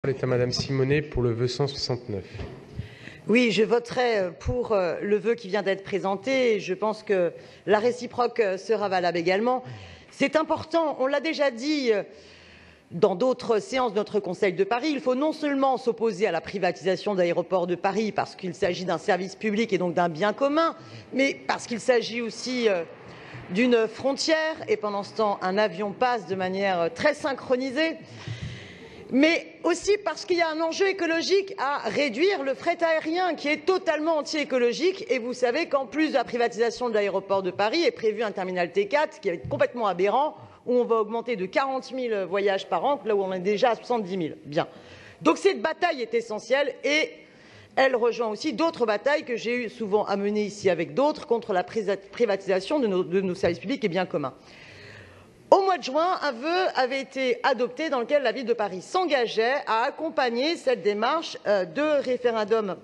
La parole est à Madame Simonet pour le vœu 169. Oui, je voterai pour le vœu qui vient d'être présenté. Je pense que la réciproque sera valable également. C'est important, on l'a déjà dit dans d'autres séances de notre Conseil de Paris, il faut non seulement s'opposer à la privatisation d'Aéroports de Paris parce qu'il s'agit d'un service public et donc d'un bien commun, mais parce qu'il s'agit aussi d'une frontière et pendant ce temps, un avion passe de manière très synchronisée. Mais aussi parce qu'il y a un enjeu écologique à réduire le fret aérien qui est totalement anti-écologique. Et vous savez qu'en plus de la privatisation de l'aéroport de Paris est prévu un terminal T4 qui est complètement aberrant, où on va augmenter de 40 000 voyages par an, là où on est déjà à 70 000. Bien. Donc cette bataille est essentielle et elle rejoint aussi d'autres batailles que j'ai eu souvent à mener ici avec d'autres contre la privatisation de nos services publics et biens communs. Au mois de juin, un vœu avait été adopté dans lequel la ville de Paris s'engageait à accompagner cette démarche de référendum,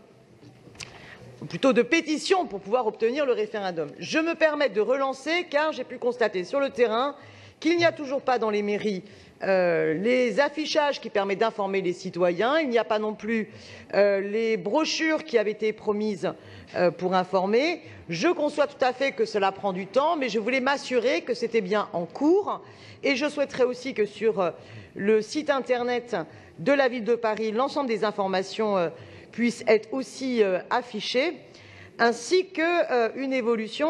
ou plutôt de pétition pour pouvoir obtenir le référendum. Je me permets de relancer car j'ai pu constater sur le terrain qu'il n'y a toujours pas dans les mairies les affichages qui permettent d'informer les citoyens. Il n'y a pas non plus les brochures qui avaient été promises pour informer. Je conçois tout à fait que cela prend du temps, mais je voulais m'assurer que c'était bien en cours. Et je souhaiterais aussi que sur le site internet de la ville de Paris, l'ensemble des informations puissent être aussi affichées, ainsi qu'une évolution,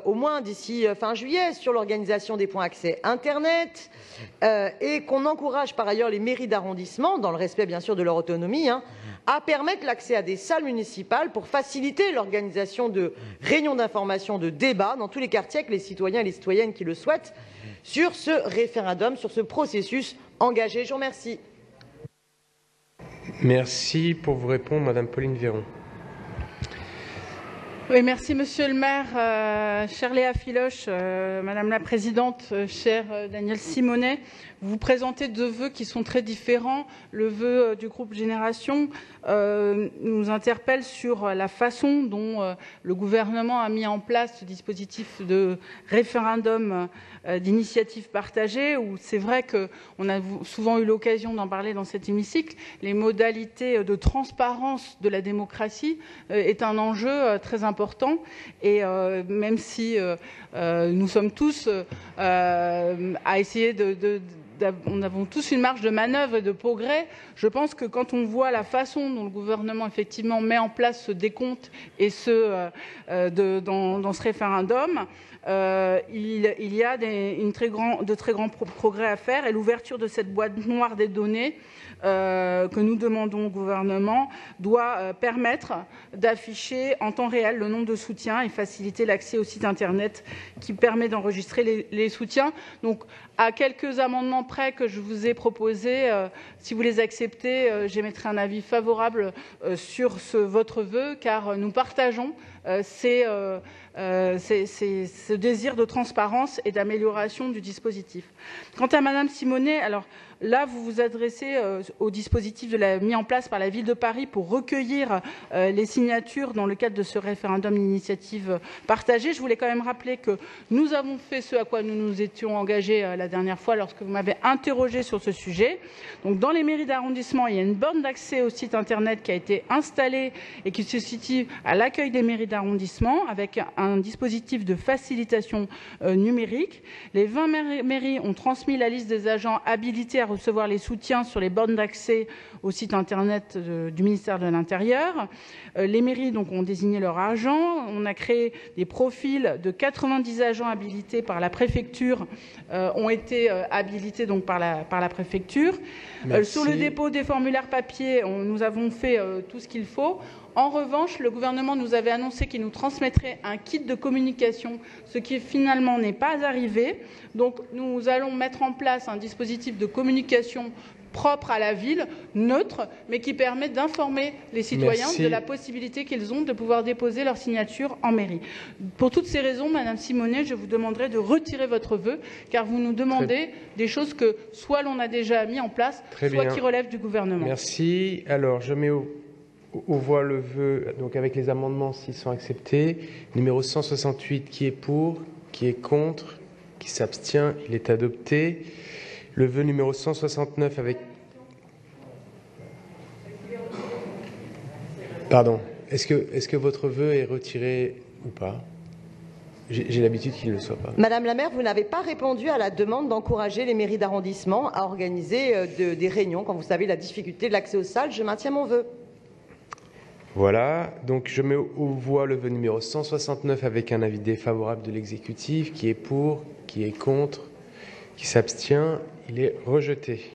au moins d'ici fin juillet, sur l'organisation des points accès Internet, et qu'on encourage par ailleurs les mairies d'arrondissement, dans le respect bien sûr de leur autonomie, à permettre l'accès à des salles municipales pour faciliter l'organisation de réunions d'information, de débats dans tous les quartiers avec les citoyens et les citoyennes qui le souhaitent sur ce référendum, sur ce processus engagé. Je vous remercie. Merci. Pour vous répondre, Madame Pauline Véron. Oui, merci Monsieur le maire, chère Léa Filoche, Madame la Présidente, cher Daniel Simonet. Vous présentez deux vœux qui sont très différents. Le vœu du groupe Génération nous interpelle sur la façon dont le gouvernement a mis en place ce dispositif de référendum d'initiative partagée, où c'est vrai qu'on a souvent eu l'occasion d'en parler dans cet hémicycle. Les modalités de transparence de la démocratie est un enjeu très important. Et même si nous sommes tous à essayer nous avons tous une marge de manœuvre et de progrès. Je pense que quand on voit la façon dont le gouvernement effectivement met en place ce décompte et dans ce référendum, il y a de très grands progrès à faire, et l'ouverture de cette boîte noire des données que nous demandons au gouvernement doit permettre d'afficher en temps réel le nombre de soutiens et faciliter l'accès au site internet qui permet d'enregistrer les soutiens. Donc, à quelques amendements près que je vous ai proposés, si vous les acceptez, j'émettrai un avis favorable sur votre vœu, car nous partageons ce désir de transparence et d'amélioration du dispositif. Quant à Madame Simonet, alors là, vous vous adressez au dispositif mis en place par la Ville de Paris pour recueillir les signatures dans le cadre de ce référendum d'initiative partagée. Je voulais quand même rappeler que nous avons fait ce à quoi nous nous étions engagés la dernière fois lorsque vous m'avez interrogé sur ce sujet. Donc, dans les mairies d'arrondissement, il y a une borne d'accès au site internet qui a été installée et qui se situe à l'accueil des mairies d'arrondissement avec un dispositif de facilitation numérique. Les 20 mairies ont transmis la liste des agents habilités à recevoir les soutiens sur les bornes d'accès au site internet du ministère de l'Intérieur. Les mairies donc ont désigné leurs agents. On a créé des profils de 90 agents habilités par la préfecture, ont été habilités donc par la préfecture. Sur le dépôt des formulaires papier, nous avons fait tout ce qu'il faut. En revanche, le gouvernement nous avait annoncé qu'il nous transmettrait un kit de communication, ce qui finalement n'est pas arrivé. Donc, nous allons mettre en place un dispositif de communication propre à la ville, neutre, mais qui permet d'informer les citoyens de la possibilité qu'ils ont de pouvoir déposer leur signature en mairie. Pour toutes ces raisons, Madame Simonet, je vous demanderai de retirer votre vœu, car vous nous demandez des choses que soit l'on a déjà mis en place, soit qui relèvent du gouvernement. Merci. Alors, je mets aux voix le vœu, donc avec les amendements s'ils sont acceptés. Numéro 168, qui est pour, qui est contre, qui s'abstient, il est adopté. Le vœu numéro 169 avec... Pardon. Est-ce que votre vœu est retiré ou pas? J'ai l'habitude qu'il ne le soit pas. Madame la maire, vous n'avez pas répondu à la demande d'encourager les mairies d'arrondissement à organiser des réunions quand vous savez la difficulté de l'accès aux salles. Je maintiens mon vœu. Voilà, donc je mets aux voix le vœu numéro 169 avec un avis défavorable de l'exécutif. Qui est pour? Qui est contre? Qui s'abstient? Il est rejeté.